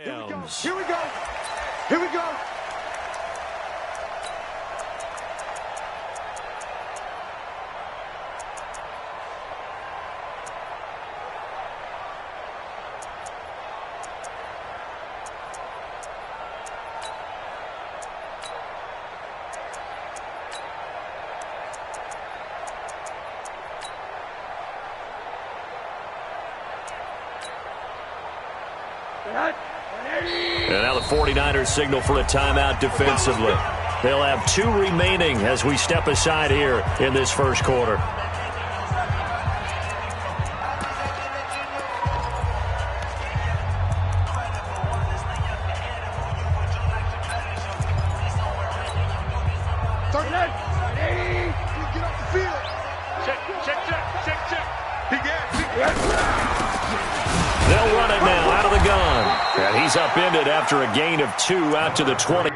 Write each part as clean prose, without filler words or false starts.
Here we go. Here we go. Here we go. And now the 49ers signal for a timeout defensively. They'll have 2 remaining as we step aside here in this first quarter. They'll run it now out of the gun. And he's upended after a gain of 2 out to the 20.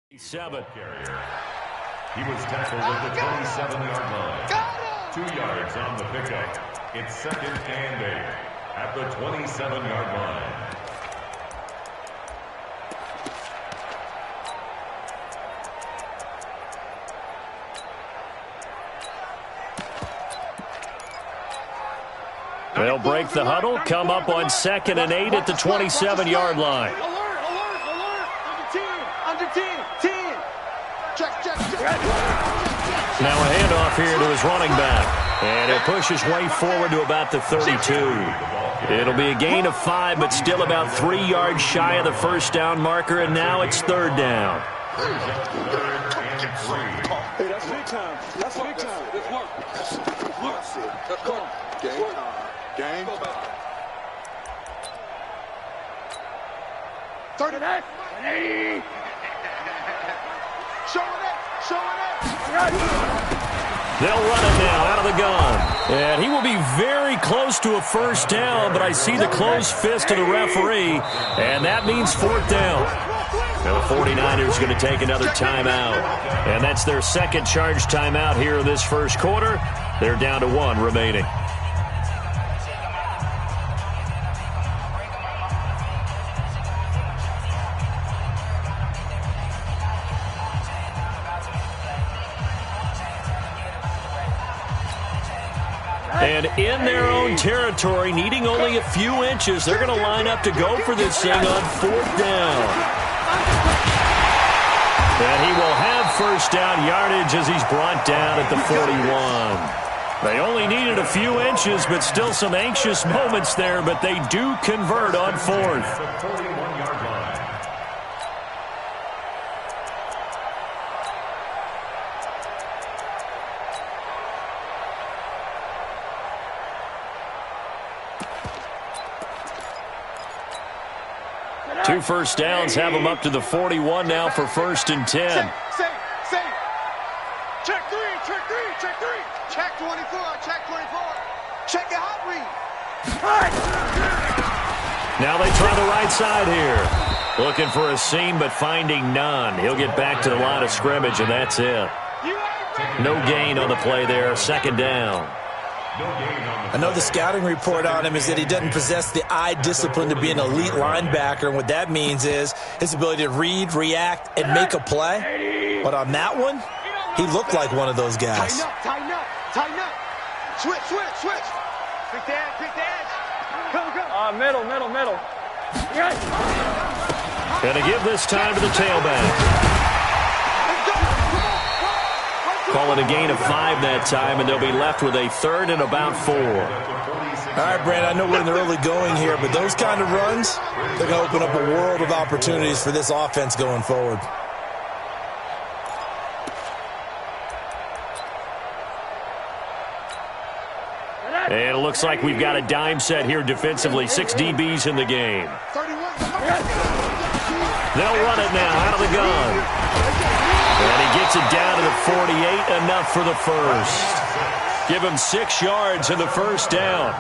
He was tackled at the 27-yard line. 2 yards on the pickup. It's 2nd and 8 at the 27-yard line. They'll break the huddle, come up on 2nd and 8 at the 27-yard line. Alert, alert, alert. Under 10, under 10, 10. Check. Now a handoff here to his running back. And he'll push his way forward to about the 32. It'll be a gain of 5, but still about 3 yards shy of the first down marker, and now it's 3rd down. Hey, that's big time. That's big time. Let's work. Let's work. Game. 39. Showing it. They'll run it now out of the gun. And he will be very close to a first down, but I see the closed fist of the referee, and that means 4th down. Now the 49ers going to take another timeout, and that's their 2nd charge timeout here in this first quarter. They're down to 1 remaining. And in their own territory, needing only a few inches, they're going to line up to go for this thing on 4th down. And he will have first down yardage as he's brought down at the 41. They only needed a few inches, but still some anxious moments there, but they do convert on 4th. 2 first downs have them up to the 41 now for 1st and 10. Say. Check 3. Check 24. Check the hot read. Now they try the right side here. Looking for a seam, but finding none. He'll get back to the line of scrimmage, and that's it. No gain on the play there. 2nd down. I know the scouting report on him is that he doesn't possess the eye discipline to be an elite linebacker. And what that means is his ability to read, react, and make a play. But on that one, he looked like one of those guys. Tighten up. Switch. Big dash. Come. Middle. Going to give this time to the tailback. Call it a gain of 5 that time, and they'll be left with a 3rd and about 4. All right, Brandon, I know we're in the early going here, but those kind of runs, they're going to open up a world of opportunities for this offense going forward. And it looks like we've got a dime set here defensively. 6 DBs in the game. They'll run it now out of the gun. And he gets it down to the 48, enough for the first. Give him 6 yards in the first down.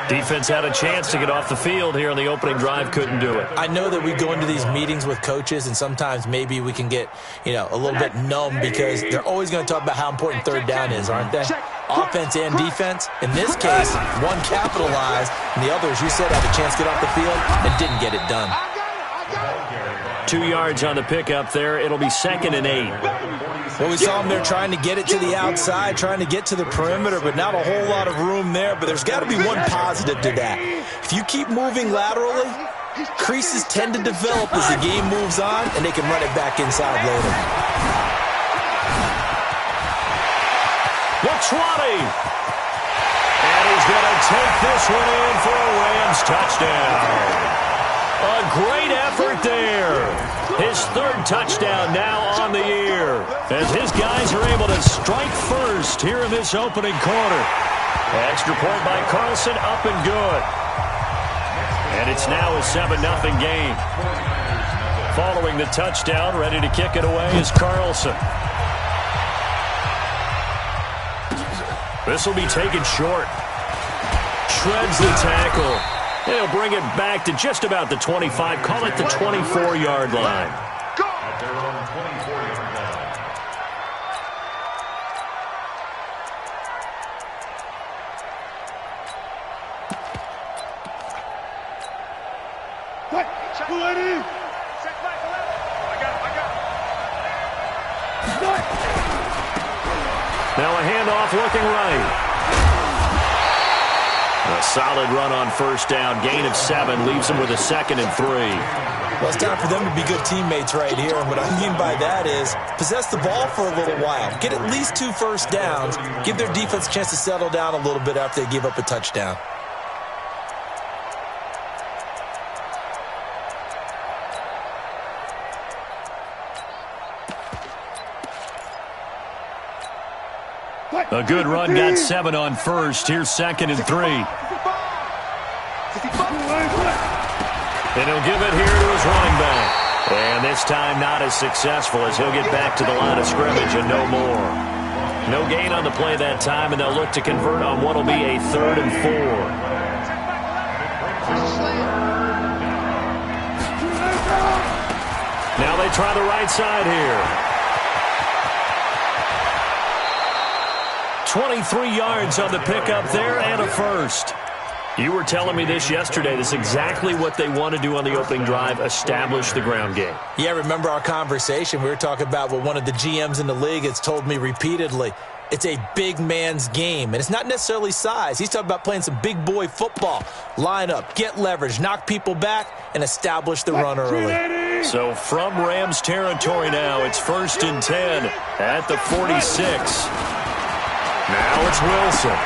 Defense had a chance to get off the field here on the opening drive, couldn't do it. I know that we go into these meetings with coaches, and sometimes maybe we can get, a little bit numb because they're always going to talk about how important third down is, aren't they? Offense and defense. In this case, one capitalized, and the other, as you said, had a chance to get off the field and didn't get it done. 2 yards on the pickup there. It'll be 2nd and 8. Well, we saw them there trying to get it to the outside, trying to get to the perimeter, but not a whole lot of room there. But there's got to be one positive to that. If you keep moving laterally, creases tend to develop as the game moves on, and they can run it back inside later. The 20. And he's going to take this one in for a Rams touchdown. A great effort there. His 3rd touchdown now on the year, as his guys are able to strike first here in this opening quarter. Extra point by Carlson, up and good. And it's now a 7-0 game. Following the touchdown, ready to kick it away is Carlson. This will be taken short. Shreds the tackle. They'll bring it back to just about the 25. Call it the 24-yard line. At their own 24-yard line. Now a handoff looking right. A solid run on first down. Gain of 7 leaves them with a 2nd and 3. Well, it's time for them to be good teammates right here. And what I mean by that is possess the ball for a little while. Get at least 2 first downs. Give their defense a chance to settle down a little bit after they give up a touchdown. A good run, got 7 on first. Here's 2nd and 3. And he'll give it here to his running back. And this time not as successful, as he'll get back to the line of scrimmage and no more. No gain on the play that time, and they'll look to convert on what will be a 3rd and 4. Now they try the right side here. 23 yards on the pickup there and a first. You were telling me this yesterday. This is exactly what they want to do on the opening drive, establish the ground game. Yeah, remember our conversation? We were talking about what one of the GMs in the league has told me repeatedly. It's a big man's game, and it's not necessarily size. He's talking about playing some big boy football. Line up, get leverage, knock people back, and establish the run early. So from Rams territory now, it's 1st and 10 at the 46. Now it's Wilson.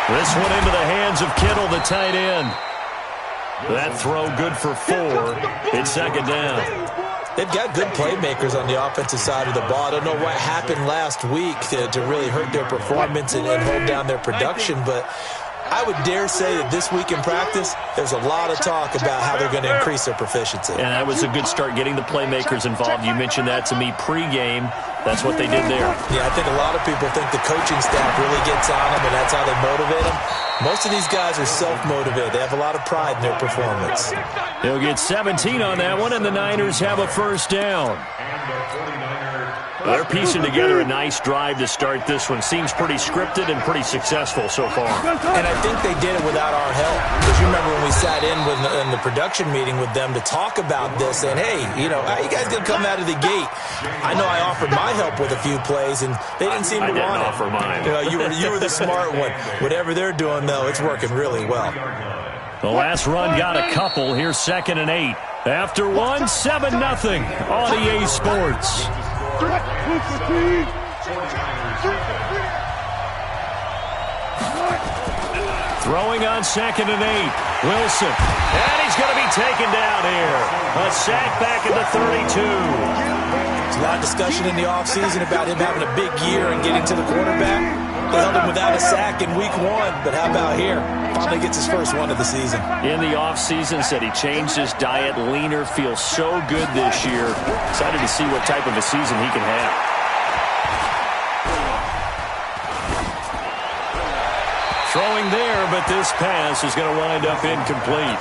This one into the hands of Kittle, the tight end. That throw good for 4. It's 2nd down. They've got good playmakers on the offensive side of the ball. I don't know what happened last week to really hurt their performance and hold down their production, but I would dare say that this week in practice, there's a lot of talk about how they're going to increase their proficiency. And that was a good start, getting the playmakers involved. You mentioned that to me pregame. That's what they did there. Yeah, I think a lot of people think the coaching staff really gets on them, and that's how they motivate them. Most of these guys are self-motivated. They have a lot of pride in their performance. They'll get 17 on that one, and the Niners have a first down. They're piecing together a nice drive to start this one. Seems pretty scripted and pretty successful so far. And I think they did it without our help. Because you remember when we sat in the production meeting with them to talk about this, and hey, how you guys going to come out of the gate? I know I offered my help with a few plays, and they didn't seem to want it. I didn't offer mine. You were the smart one. Whatever they're doing, though, it's working really well. The last run got a couple. Here's 2nd and 8. After one, 7-0 on EA Sports. Throwing on 2nd and 8. Wilson. And he's going to be taken down here. A sack back at the 32. There's a lot of discussion in the offseason about him having a big year and getting to the quarterback. They held him without a sack in week 1, but how about here? Finally gets his first one of the season. In the offseason, said he changed his diet, leaner, feels so good this year. Excited to see what type of a season he can have. throwing there, but this pass is going to wind up incomplete.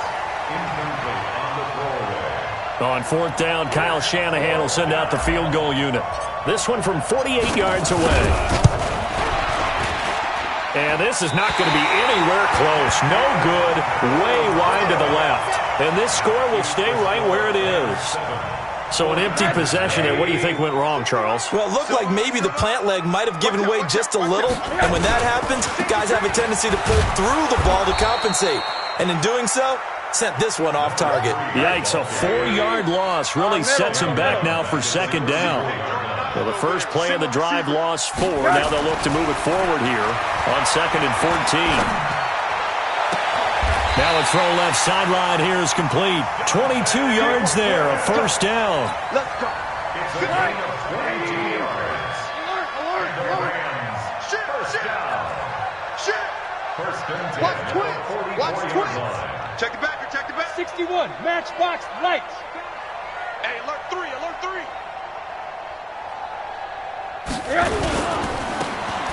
On fourth down, Kyle Shanahan will send out the field goal unit. This one from 48 yards away. And this is not going to be anywhere close. No good, way wide to the left. And this score will stay right where it is. So an empty possession there. What do you think went wrong, Charles? Well, it looked like maybe the plant leg might have given way just a little. And when that happens, guys have a tendency to pull through the ball to compensate. And in doing so, sent this one off target. Yikes, a 4-yard loss really sets him back now for second down. Well, the first play of the drive lost 4. Now they'll look to move it forward here on 2nd and 14. Now a throw left sideline here is complete. 22 yards there, a first down. Let's go. It's a gain of 22 yards. Alert. Shit. First and 10. Watch twins. Check it back. 61, matchbox lights. Hey, alert 3.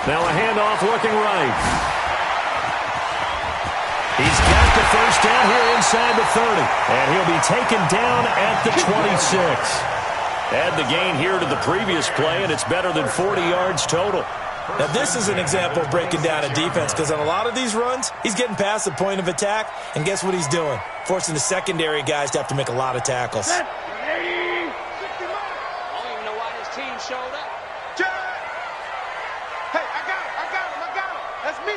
Now a handoff looking right. He's got the first down here inside the 30. And he'll be taken down at the 26. Add the gain here to the previous play, and it's better than 40 yards total. Now, this is an example of breaking down a defense, because on a lot of these runs, he's getting past the point of attack, and guess what he's doing? Forcing the secondary guys to have to make a lot of tackles. I don't even know why this team showed up. Hey, I got him. That's me.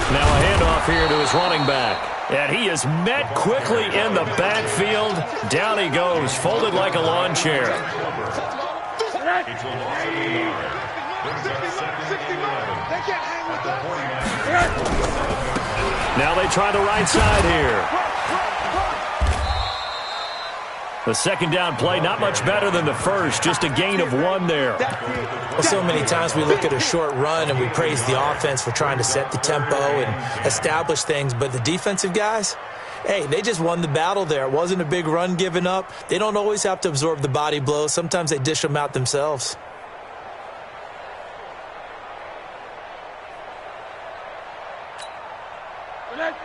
Now a handoff here to his running back. And he is met quickly in the backfield. Down he goes, folded like a lawn chair. It's a loss of 8 yards. Brings up 2nd and 11. They can't hang with us. Now they try the right side here. The second down play, not much better than the first, just a gain of 1 there. Well, so many times we look at a short run and we praise the offense for trying to set the tempo and establish things, but the defensive guys, hey, they just won the battle there. It wasn't a big run given up. They don't always have to absorb the body blows. Sometimes they dish them out themselves.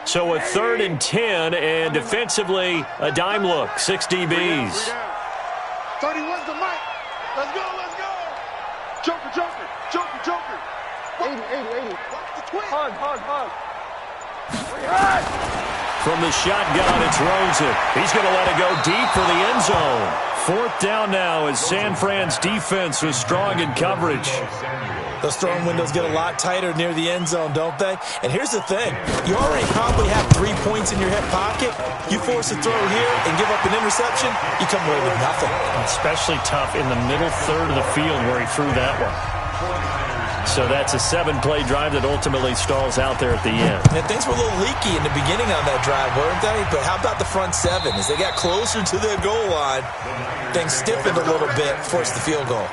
So a 3rd and 10, and defensively, a dime look, 6 DBs. 31's the mic. Let's go. Joker. 80. Watch the twin. Hug. From the shotgun, it's Rosen. He's going to let it go deep for the end zone. 4th down now as San Fran's defense was strong in coverage. Those throwing windows get a lot tighter near the end zone, don't they? And here's the thing. You already probably have 3 points in your hip pocket. You force a throw here and give up an interception, you come away with nothing. Especially tough in the middle third of the field where he threw that one. So that's a 7-play drive that ultimately stalls out there at the end. And things were a little leaky in the beginning on that drive, weren't they? But how about the front 7? As they got closer to their goal line, things stiffened a little bit, forced the field goal.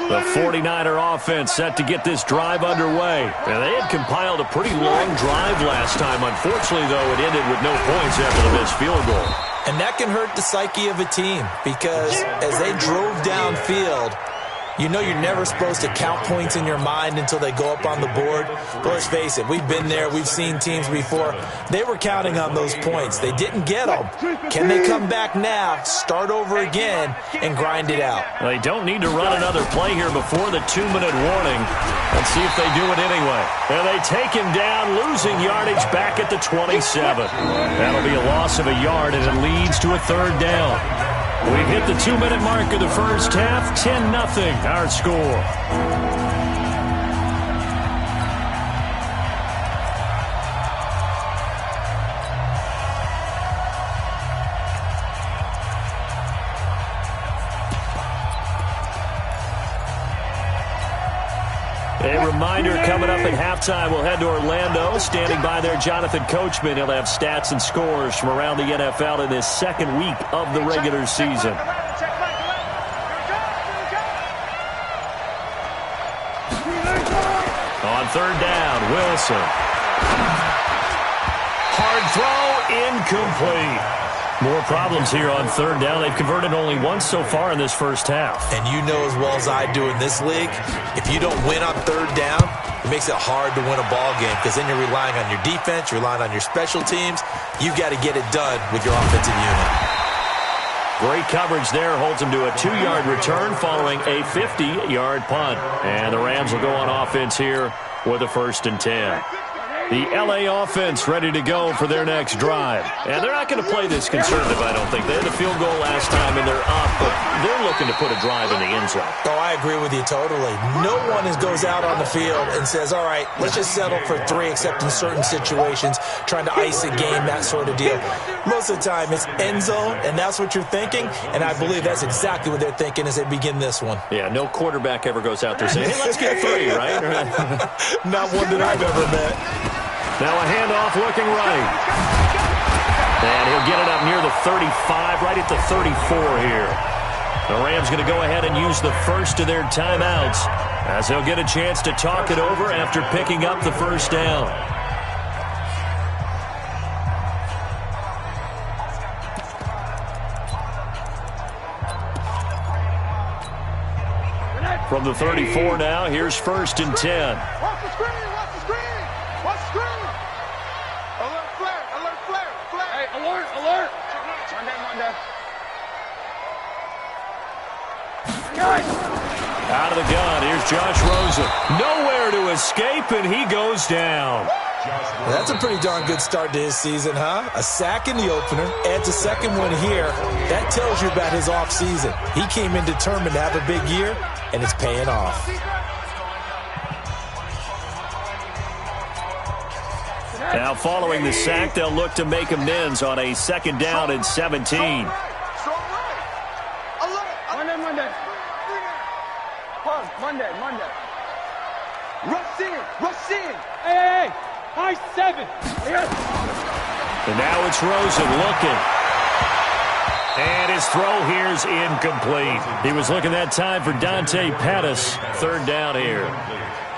The 49er offense set to get this drive underway. And they had compiled a pretty long drive last time. Unfortunately, though, it ended with no points after the missed field goal. And that can hurt the psyche of a team, because as they drove downfield, you know you're never supposed to count points in your mind until they go up on the board. But let's face it, we've been there. We've seen teams before. They were counting on those points. They didn't get them. Can they come back now, start over again, and grind it out? They don't need to run another play here before the 2-minute warning. Let's see if they do it anyway. And they take him down, losing yardage back at the 27. That'll be a loss of a yard, and it leads to a 3rd down. We've hit the 2-minute mark of the first half. 10-0, our score. A reminder, coming up at halftime, we'll head to Orlando. Standing by there, Jonathan Coachman. He'll have stats and scores from around the NFL in this 2nd week of the regular season. On 3rd down, Wilson. Hard throw, incomplete. More problems here on third down. They've converted only once so far in this first half. And you know as well as I do in this league, if you don't win on third down, it makes it hard to win a ball game because then you're relying on your defense, you're relying on your special teams. You've got to get it done with your offensive unit. Great coverage there. Holds him to a 2-yard return following a 50-yard punt. And the Rams will go on offense here with a 1st and 10. The L.A. offense ready to go for their next drive. And they're not going to play this conservative, I don't think. They had a field goal last time, and they're up, but they're looking to put a drive in the end zone. Oh, I agree with you totally. No one goes out on the field and says, all right, let's just settle for 3, except in certain situations, trying to ice a game, that sort of deal. Most of the time, it's end zone, and that's what you're thinking, and I believe that's exactly what they're thinking as they begin this one. Yeah, no quarterback ever goes out there saying, hey, let's get 3, right? Not one that I've ever met. Now a handoff looking right. And he'll get it up near the 35, right at the 34 here. The Rams going to go ahead and use the first of their timeouts as they'll get a chance to talk it over after picking up the first down. From the 34 now, here's 1st and 10. Watch the screen! Watch the screen! Watch the screen! Alert flare! Alert flare! Flare! Hey, alert, alert! Monday. Out of the gun, here's Josh Rosen. Nowhere to escape, and he goes down. That's a pretty darn good start to his season, huh? A sack in the opener, adds a second one here. That tells you about his offseason. He came in determined to have a big year, and it's paying off. Now following the sack, they'll look to make amends on a 2nd down and 17. Monday. Rush in. Hey, high 7. And now it's Rosen looking. And his throw here's incomplete. He was looking that time for Dante Pettis. 3rd down here.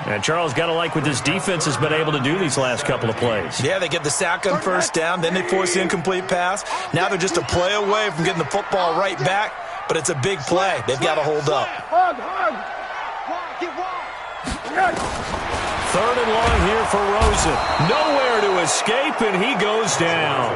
And Charles, got to like what this defense has been able to do these last couple of plays. Yeah, they get the sack on 1st down, then they force the incomplete pass. Now they're just a play away from getting the football right back, but it's a big play. They've got to hold up. Hug. Get wide. 3rd and long here for Rosen. Nowhere to escape, and he goes down.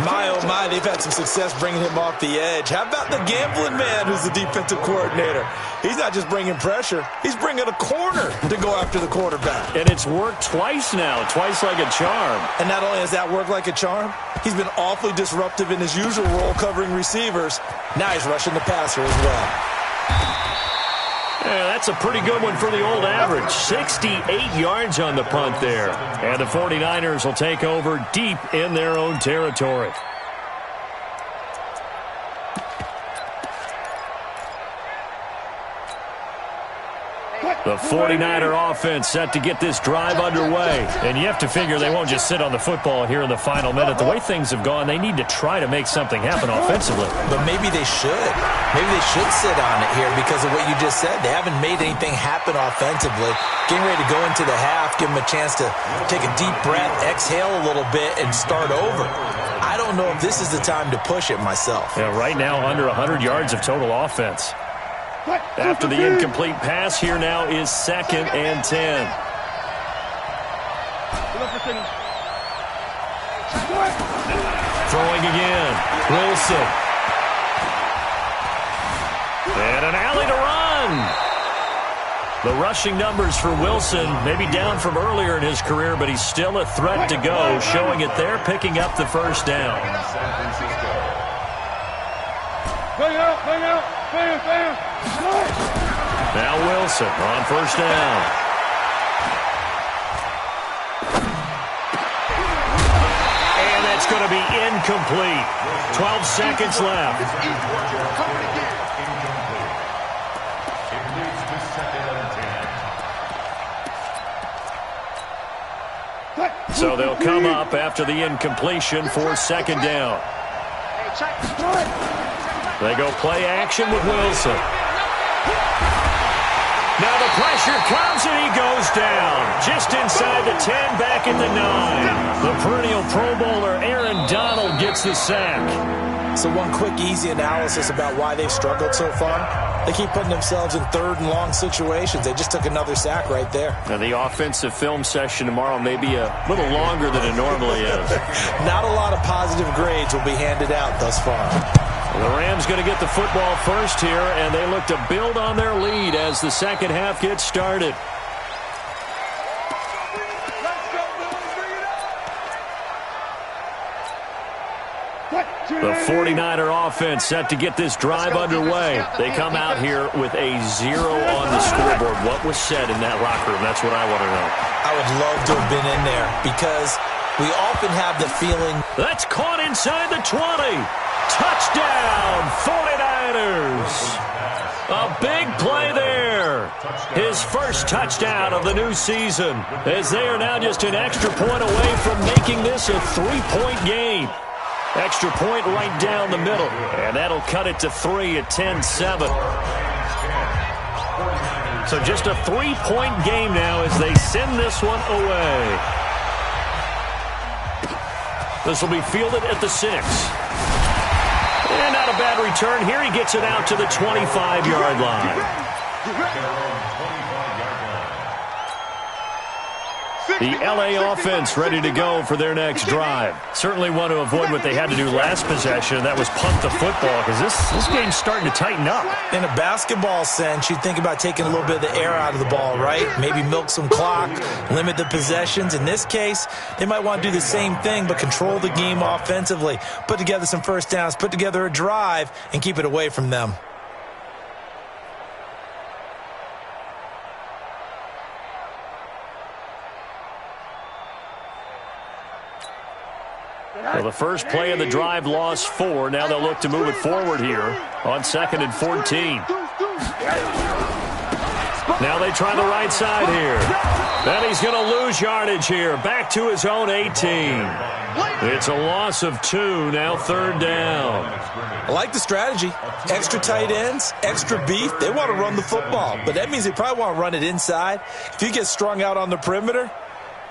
My, oh my, they've had some success bringing him off the edge. How about the gambling man who's the defensive coordinator? He's not just bringing pressure. He's bringing a corner to go after the quarterback. And it's worked twice now, twice like a charm. And not only has that worked like a charm, he's been awfully disruptive in his usual role covering receivers. Now he's rushing the passer as well. Yeah, that's a pretty good one for the old average. 68 yards on the punt there. And the 49ers will take over deep in their own territory. The 49er offense set to get this drive underway. And you have to figure they won't just sit on the football here in the final minute. The way things have gone, they need to try to make something happen offensively. But maybe they should. Maybe they should sit on it here because of what you just said. They haven't made anything happen offensively. Getting ready to go into the half, give them a chance to take a deep breath, exhale a little bit, and start over. I don't know if this is the time to push it myself. Yeah, right now under 100 yards of total offense. After the incomplete pass, here now is 2nd and 10. Throwing again. Wilson. And an alley to run. The rushing numbers for Wilson maybe down from earlier in his career, but he's still a threat to go, showing it there, picking up the 1st down. Bam. Now Wilson on 1st down. And that's going to be incomplete. 12 seconds left. So they'll come up after the incompletion for 2nd down. They go play action with Wilson. Now the pressure comes and he goes down. Just inside the 10, back in the 9. The perennial Pro Bowler Aaron Donald gets gets the sack. So one quick, easy analysis about why they've struggled so far. They keep putting themselves in third and long situations. They just took another sack right there. Now, the offensive film session tomorrow may be a little longer than it normally is. Not a lot of positive grades will be handed out thus far. Well, the Rams going to get the football first here, and they look to build on their lead as the second half gets started. The 49er offense set to get this drive underway. They come out here with a 0 on the scoreboard. What was said in that locker room? That's what I want to know. I would love to have been in there because we often have the feeling. That's caught inside the 20. Touchdown, 49ers. A big play there. His first touchdown of the new season, as they are now just an extra point away from making this a 3-point game. Extra point right down the middle, and that'll cut it to 3 at 10-7. So just a 3-point game now as they send this one away. This will be fielded at the 6. And not a bad return here. He gets it out to the 25-yard line. The LA offense ready to go for their next drive. Certainly want to avoid what they had to do last possession, and that was punt the football, because this game's starting to tighten up. In a basketball sense, you'd think about taking a little bit of the air out of the ball, right? Maybe milk some clock, limit the possessions. In this case, they might want to do the same thing, but control the game offensively. Put together some first downs, put together a drive, and keep it away from them. Well, the first play of the drive lost 4. Now they'll look to move it forward here on 2nd and 14. Now they try the right side here. Then he's going to lose yardage here. Back to his own 18. It's a loss of 2. Now 3rd down. I like the strategy. Extra tight ends, extra beef. They want to run the football, but that means they probably want to run it inside. If you get strung out on the perimeter,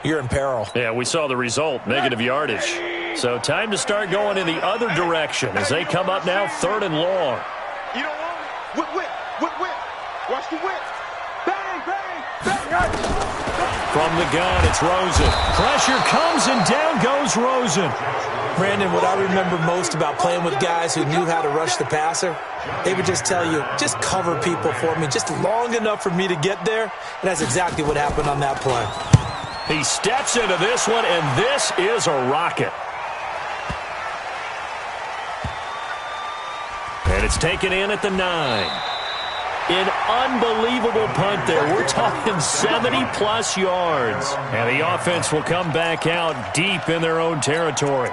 you're in peril. Yeah, we saw the result, negative yardage. So time to start going in the other direction as they come up now 3rd and long. You know what? Whip. Watch the whip. Bang. From the gun, it's Rosen. Pressure comes and down goes Rosen. Brandon, what I remember most about playing with guys who knew how to rush the passer, they would just tell you, just cover people for me, just long enough for me to get there. And that's exactly what happened on that play. He steps into this one, and this is a rocket. And it's taken in at the 9. An unbelievable punt there. We're talking 70-plus yards. And the offense will come back out deep in their own territory.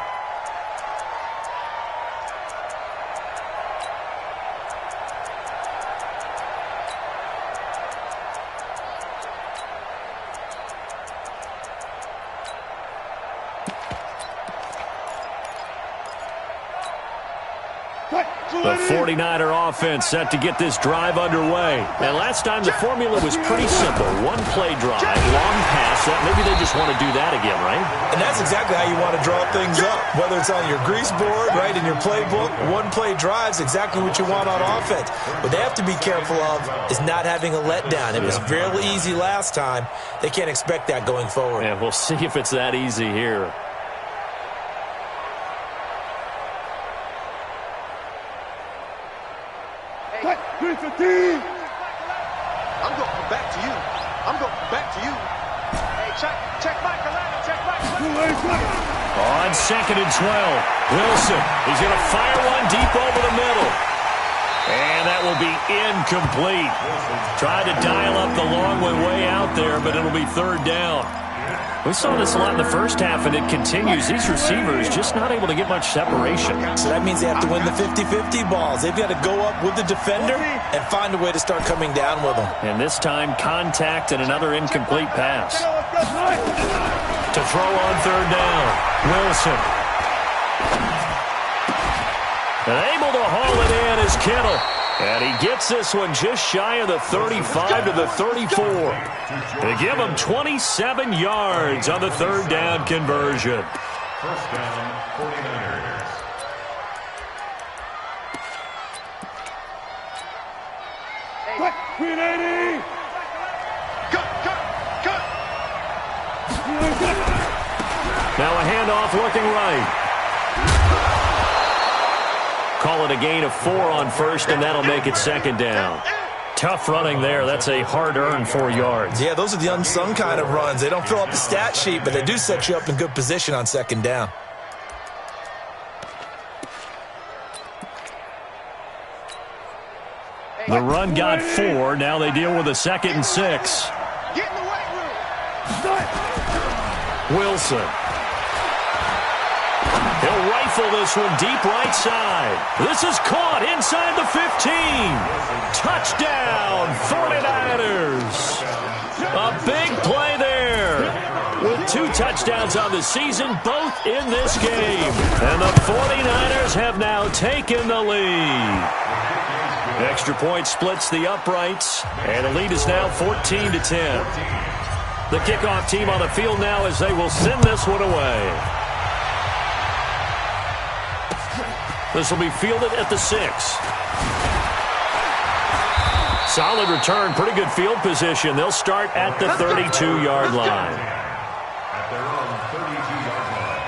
The 49er offense set to get this drive underway. And last time the formula was pretty simple. One-play drive, long pass. Maybe they just want to do that again, right? And that's exactly how you want to draw things up. Whether it's on your grease board, right, in your playbook, one-play drive's exactly what you want on offense. What they have to be careful of is not having a letdown. It was fairly easy last time. They can't expect that going forward. Yeah, we'll see if it's that easy here. I'm going to come back to you. Hey, check Mike Atlanta. On 2nd and 12, Wilson. He's going to fire one deep over the middle. And that will be incomplete. Tried to dial up the long way out there, but it'll be 3rd down. We saw this a lot in the first half, and it continues. These receivers just not able to get much separation. So that means they have to win the 50-50 balls. They've got to go up with the defender and find a way to start coming down with them. And this time, contact and another incomplete pass. To throw on 3rd down, Wilson. And able to haul it in is Kittle. And he gets this one just shy of the 35 to the 34. They give him 27 yards on the 3rd down conversion. First down, 49ers. Quick, 380. Cut. Now a handoff looking right. Call it a gain of 4 on first, and that'll make it second down. Tough running there. That's a hard-earned 4 yards. Yeah, those are the unsung kind of runs. They don't fill up the stat sheet, but they do set you up in good position on second down. The run got 4. Now they deal with a 2nd and 6. Get in the weight room. Wilson. He'll rifle this one deep right side. This is caught inside the 15. Touchdown, 49ers. A big play there. With 2 touchdowns on the season, both in this game. And the 49ers have now taken the lead. Extra point splits the uprights, and the lead is now 14-10. The kickoff team on the field now as they will send this one away. This will be fielded at the 6. Solid return, pretty good field position. They'll start at the 32-yard line. At their own 32-yard line.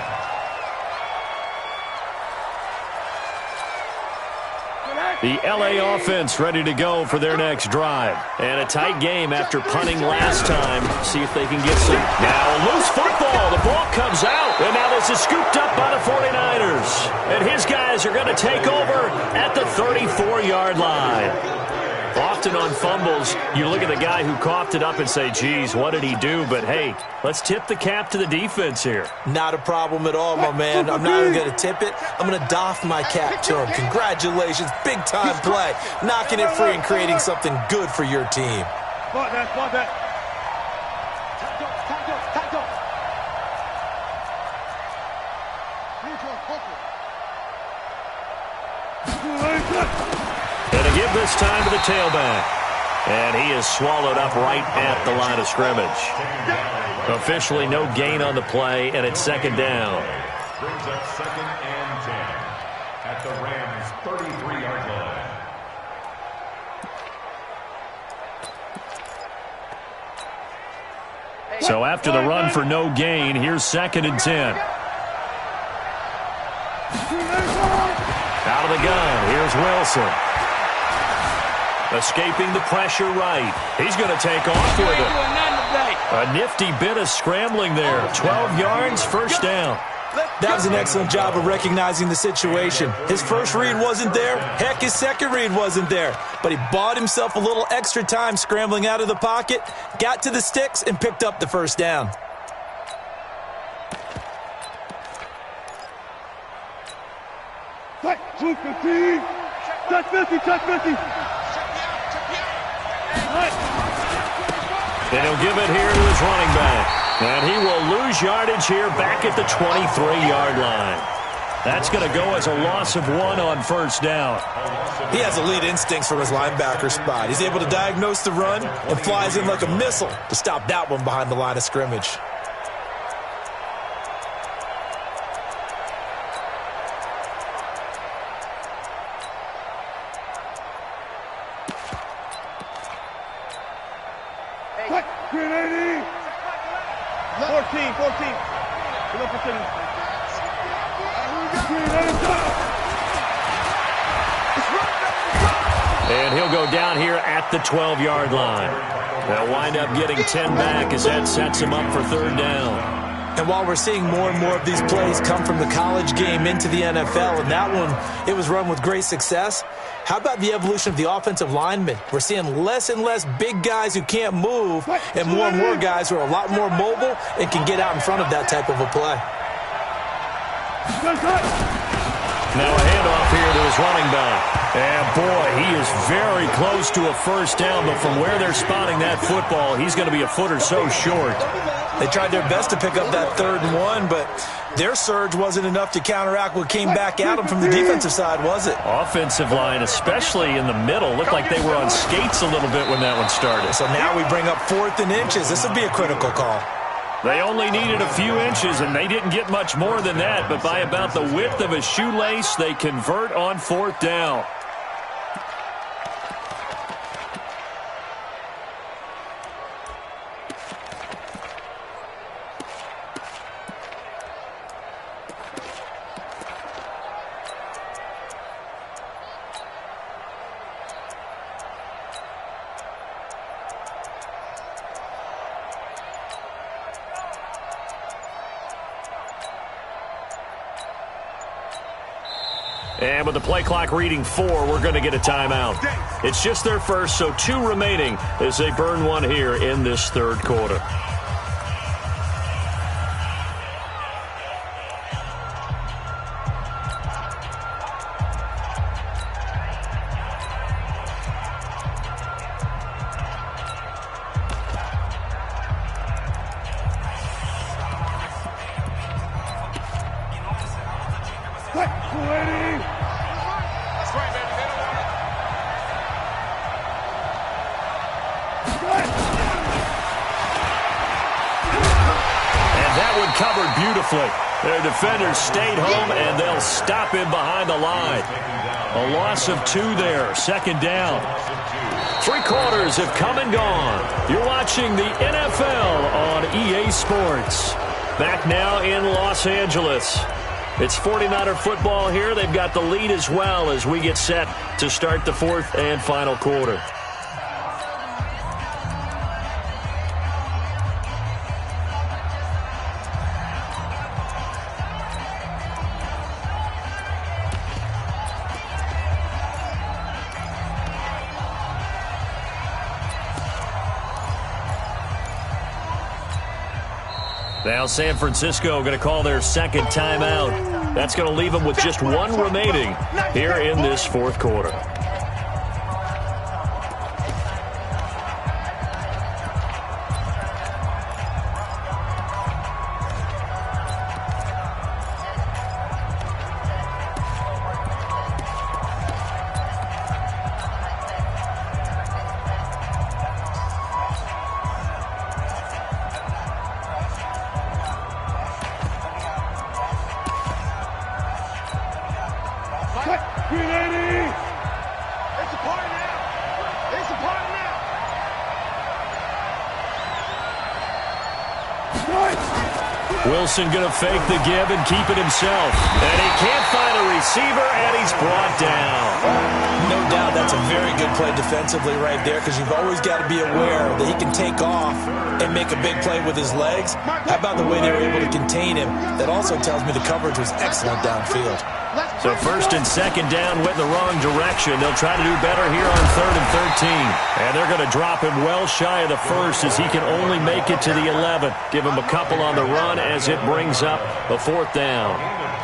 The L.A. offense ready to go for their next drive. And a tight game after punting last time. See if they can get some. Now a loose football. The ball comes out. And now this is scooped up by the 49ers. And his guys are going to take over at the 34-yard line. Often on fumbles, you look at the guy who coughed it up and say, geez, what did he do? But, hey, let's tip the cap to the defense here. Not a problem at all, my man. I'm not even going to tip it. I'm going to doff my cap to him. Congratulations. Big-time play. Knocking it free and creating something good for your team. Spot that. And a give this time to the tailback. And he is swallowed up right at the line of scrimmage. Officially no gain on the play, and it's second down. Brings up 2nd and 10 at the Rams' 33-yard line. So after the run for no gain, here's 2nd and 10. Out of the gun, here's Wilson. Escaping the pressure right. He's going to take off with it. A nifty bit of scrambling there. 12 yards, first down. That was an excellent job of recognizing the situation. His first read wasn't there. Heck, his second read wasn't there. But he bought himself a little extra time scrambling out of the pocket, got to the sticks, and picked up the first down. Touch 250. Touch 50. And he'll give it here to his running back. And he will lose yardage here back at the 23-yard line. That's going to go as a loss of 1 on first down. He has elite instincts from his linebacker spot. He's able to diagnose the run and flies in like a missile to stop that one behind the line of scrimmage. Quick, 380. 14. And he'll go down here at the 12-yard line. They'll wind up getting 10 back as that sets him up for third down. And while we're seeing more and more of these plays come from the college game into the NFL, and that one, it was run with great success, how about the evolution of the offensive linemen? We're seeing less and less big guys who can't move and more guys who are a lot more mobile and can get out in front of that type of a play. Now a handoff here to his running back. And, boy, he is very close to a first down, but from where they're spotting that football, he's going to be a foot or so short. They tried their best to pick up that 3rd and 1, but their surge wasn't enough to counteract what came back at them from the defensive side, was it? Offensive line, especially in the middle, looked like they were on skates a little bit when that one started. So now we bring up 4th and inches. This would be a critical call. They only needed a few inches, and they didn't get much more than that, but by about the width of a shoelace, they convert on 4th down. And with the play clock reading 4, we're going to get a timeout. It's just their first, so 2 remaining as they burn one here in this 3rd quarter. Covered beautifully. Their defenders stayed home, and they'll him behind the line. A loss of 2 there. 2nd down. 3 quarters have come and gone. You're watching the NFL on EA Sports. Back now in Los Angeles. It's 49er football here. They've got the lead as well as we get set to start the 4th and final quarter. Now San Francisco going to call their 2nd timeout. That's going to leave them with just 1 remaining here in this 4th quarter. Wilson going to fake the give and keep it himself. And he can't find a receiver, and he's brought down. No doubt that's a very good play defensively right there, because you've always got to be aware that he can take off and make a big play with his legs. How about the way they were able to contain him? That also tells me the coverage was excellent downfield. So 1st and 2nd down went in the wrong direction. They'll try to do better here on 3rd and 13. And they're going to drop him well shy of the 1st as he can only make it to the 11th. Give him a couple on the run as it brings up a 4th down.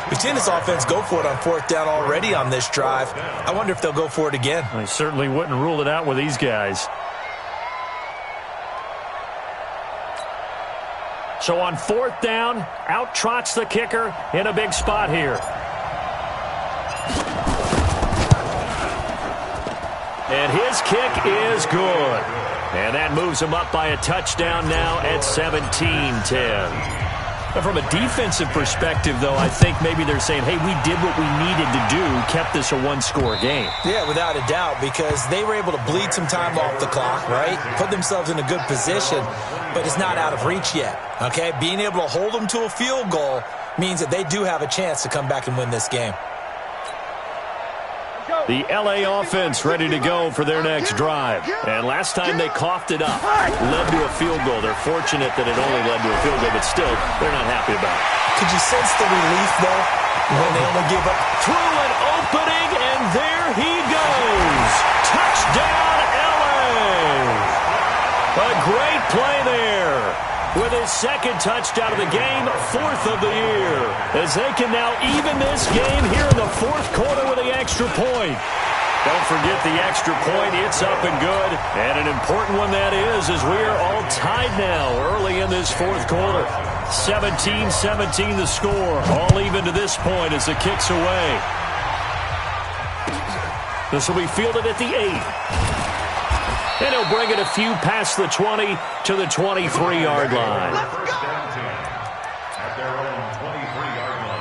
We've seen this offense go for it on 4th down already on this drive. I wonder if they'll go for it again. I certainly wouldn't rule it out with these guys. So on 4th down, out trots the kicker in a big spot here. And his kick is good. And that moves him up by a touchdown now at 17-10. But from a defensive perspective, though, I think maybe they're saying, hey, we did what we needed to do, kept this a 1-score game. Yeah, without a doubt, because they were able to bleed some time off the clock, right? Put themselves in a good position, but it's not out of reach yet, okay? Being able to hold them to a field goal means that they do have a chance to come back and win this game. The L.A. offense ready to go for their next drive. And last time they coughed it up, led to a field goal. They're fortunate that it only led to a field goal, but still, they're not happy about it. Could you sense the relief, though, when they only give up? Through an opening, and there he goes. Touchdown, L.A. A great play there. With his 2nd touchdown of the game, 4th of the year. As they can now even this game here in the 4th quarter with the extra point. Don't forget the extra point. It's up and good. And an important one that is, as we are all tied now early in this 4th quarter. 17-17 the score. All even to this point as the kick's away. This will be fielded at the 8. And he'll bring it a few past the 20 to the 23-yard line. First and 10 at their own 23-yard line.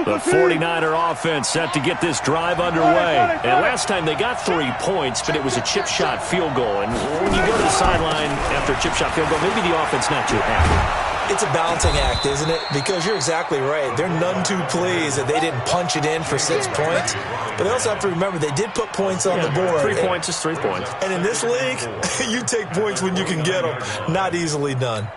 The 49er offense set to get this drive underway. And last time they got 3 points, but it was a chip shot field goal. And when you go to the sideline after a chip shot field goal, maybe the offense not too happy. It's a balancing act, isn't it? Because you're exactly right. They're none too pleased that they didn't punch it in for 6 points. But they also have to remember they did put points on the board. 3 points is 3 points. And in this league, you take points when you can get them. Not easily done.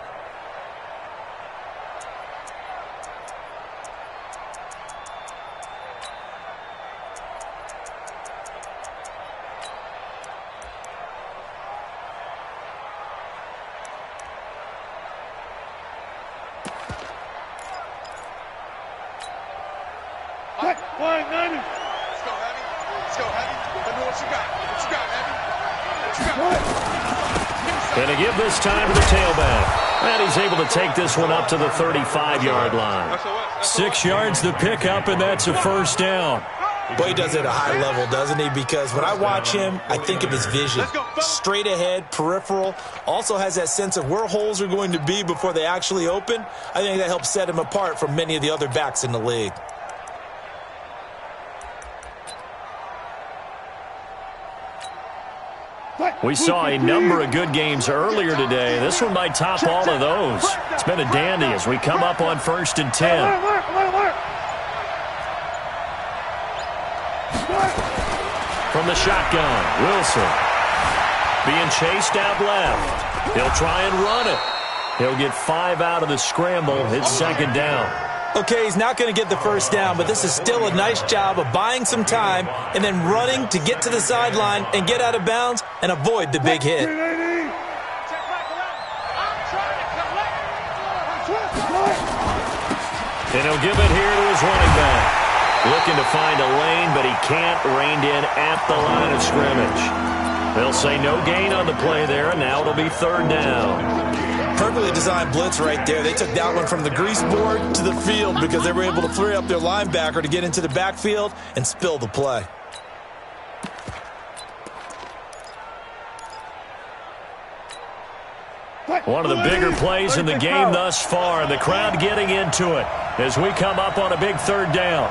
And to give this time to the tailback. And he's able to take this one up to the 35-yard line. 6 yards the pickup, and that's a first down. Boy, he does it at a high level, doesn't he? Because when I watch him, I think of his vision. Straight ahead, peripheral. Also has that sense of where holes are going to be before they actually open. I think that helps set him apart from many of the other backs in the league. We saw a number of good games earlier today. This one might top all of those. It's been a dandy as we come up on 1st and 10. From the shotgun, Wilson being chased out left. He'll try and run it. He'll get 5 out of the scramble. It's 2nd down. Okay, he's not going to get the first down, but this is still a nice job of buying some time and then running to get to the sideline and get out of bounds and avoid the big hit. And he'll give it here to his running back. Looking to find a lane, but he can't. Reined in at the line of scrimmage. They'll say no gain on the play there, and now it'll be 3rd down. Perfectly designed blitz right there. They took that one from the grease board to the field because they were able to free up their linebacker to get into the backfield and spill the play. One of the bigger plays in the game thus far. The crowd getting into it as we come up on a big 3rd down.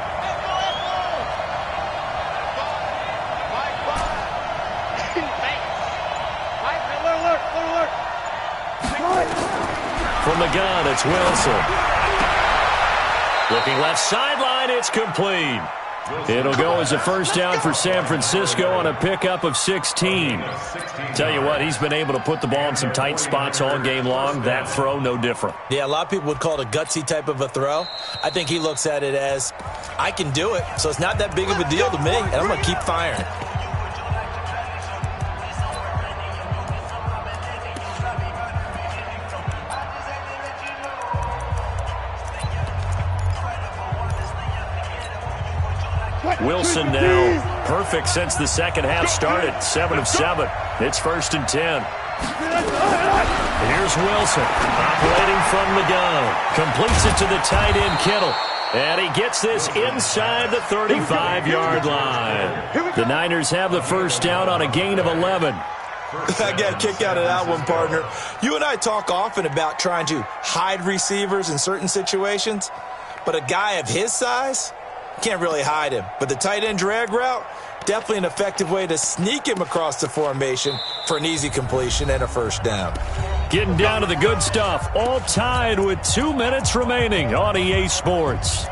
From the gun, it's Wilson. Looking left sideline, it's complete. It'll go as a first down for San Francisco on a pickup of 16. Tell you what, he's been able to put the ball in some tight spots all game long. That throw, no different. Yeah, a lot of people would call it a gutsy type of a throw. I think he looks at it as, I can do it, so it's not that big of a deal to me, and I'm going to keep firing. Wilson now perfect since the second half started. 7 of 7. It's 1st and 10. Here's Wilson operating from the gun. Completes it to the tight end Kittle. And he gets this inside the 35-yard line. The Niners have the first down on a gain of 11. I got a kick out of that one, partner. You and I talk often about trying to hide receivers in certain situations, but a guy of his size can't really hide him. But the tight end drag route, definitely an effective way to sneak him across the formation for an easy completion and a first down. Getting down to the good stuff. All tied with 2 minutes remaining on EA Sports.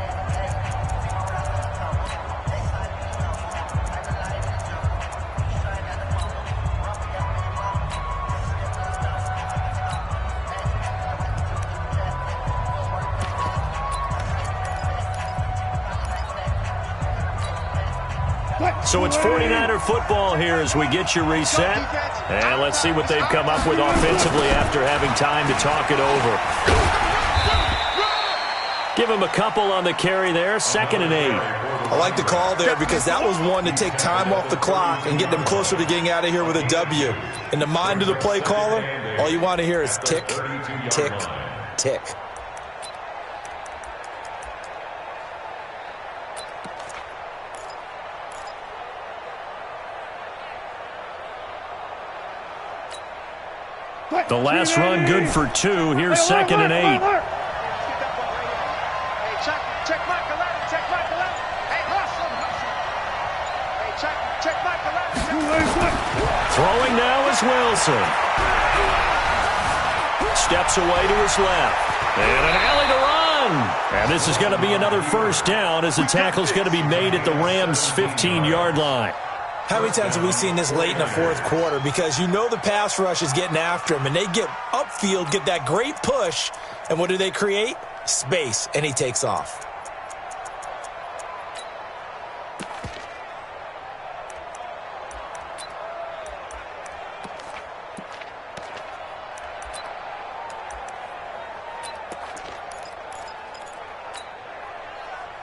So it's 49er football here as we get you reset. And let's see what they've come up with offensively after having time to talk it over. Give him a couple on the carry there, 2nd and 8. I like the call there because that was one to take time off the clock and get them closer to getting out of here with a W. In the mind of the play caller, all you want to hear is tick, tick, tick. The last run good for 2. Here's 2nd and 8. Check Michael out. Check Michael out. Hey, hustle. Hey, check Michael out. Throwing now is Wilson. Steps away to his left. And an alley to run. And this is going to be another first down as the tackle's going to be made at the Rams' 15-yard line. How many times have we seen this late in the fourth quarter? Because you know the pass rush is getting after him, and they get upfield, get that great push, and what do they create? Space, and he takes off.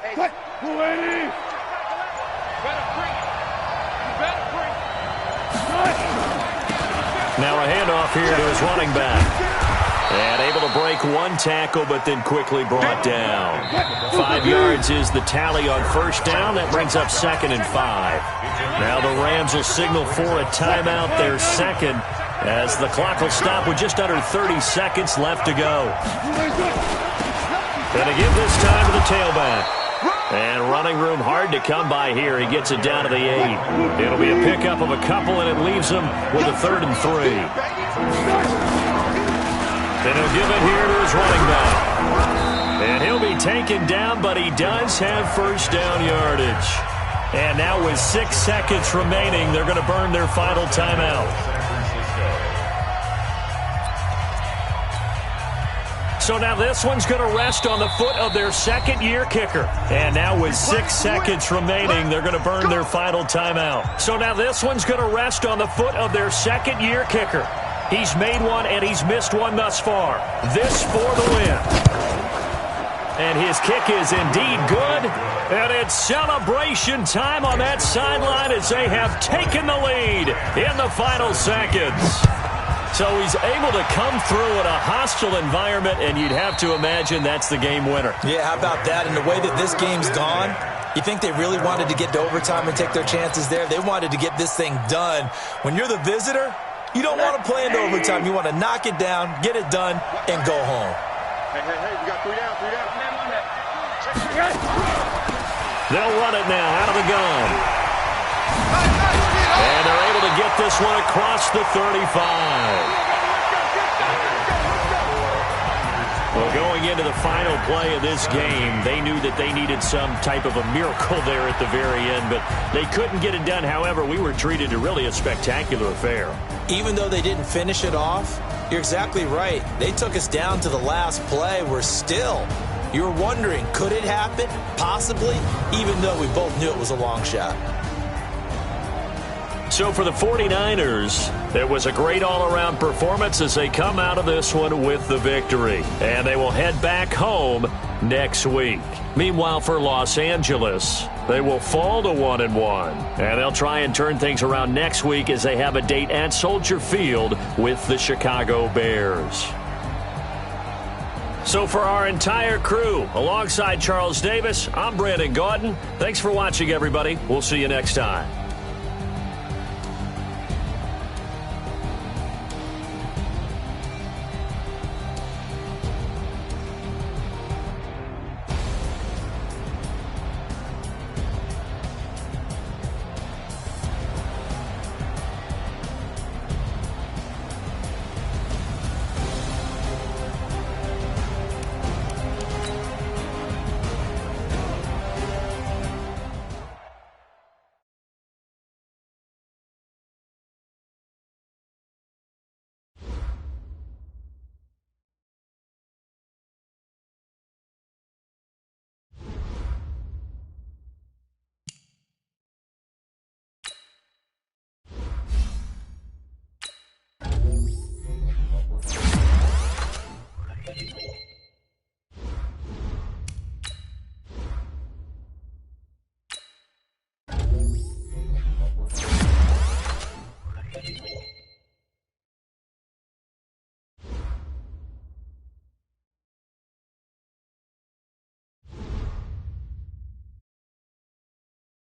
Hey, 280. Now a handoff here to his running back. And able to break one tackle, but then quickly brought down. 5 yards is the tally on first down. That brings up 2nd and 5. Now the Rams will signal for a timeout, their second, as the clock will stop with just under 30 seconds left to go. And to give this time to the tailback. And running room hard to come by here. He gets it down to the 8. It'll be a pickup of a couple, and it leaves him with a 3rd and 3. Then he'll give it here to his running back. And he'll be taken down, but he does have first down yardage. And now with 6 seconds remaining, they're going to burn their final timeout. So now this one's going to rest on the foot of their second-year kicker. And now with 6 seconds remaining, they're going to burn their final timeout. So now this one's going to rest on the foot of their second-year kicker. He's made one and he's missed one thus far. This for the win. And his kick is indeed good. And it's celebration time on that sideline as they have taken the lead in the final seconds. So he's able to come through in a hostile environment, and you'd have to imagine that's the game winner. Yeah, how about that? And the way that this game's gone, you think they really wanted to get to overtime and take their chances there? They wanted to get this thing done. When you're the visitor, you don't want to play into overtime. You want to knock it down, get it done, and go home. Hey, we got 3 down. They'll run it now out of the gun. And they're able to get this one across the 35. Well, going into the final play of this game, they knew that they needed some type of a miracle there at the very end, but they couldn't get it done. However, we were treated to really a spectacular affair. Even though they didn't finish it off, you're exactly right. They took us down to the last play. We're still, you're wondering, could it happen? Possibly, even though we both knew it was a long shot. So for the 49ers, it was a great all-around performance as they come out of this one with the victory. And they will head back home next week. Meanwhile, for Los Angeles, they will fall to 1-1. And they'll try and turn things around next week as they have a date at Soldier Field with the Chicago Bears. So for our entire crew, alongside Charles Davis, I'm Brandon Gaudin. Thanks for watching, everybody. We'll see you next time.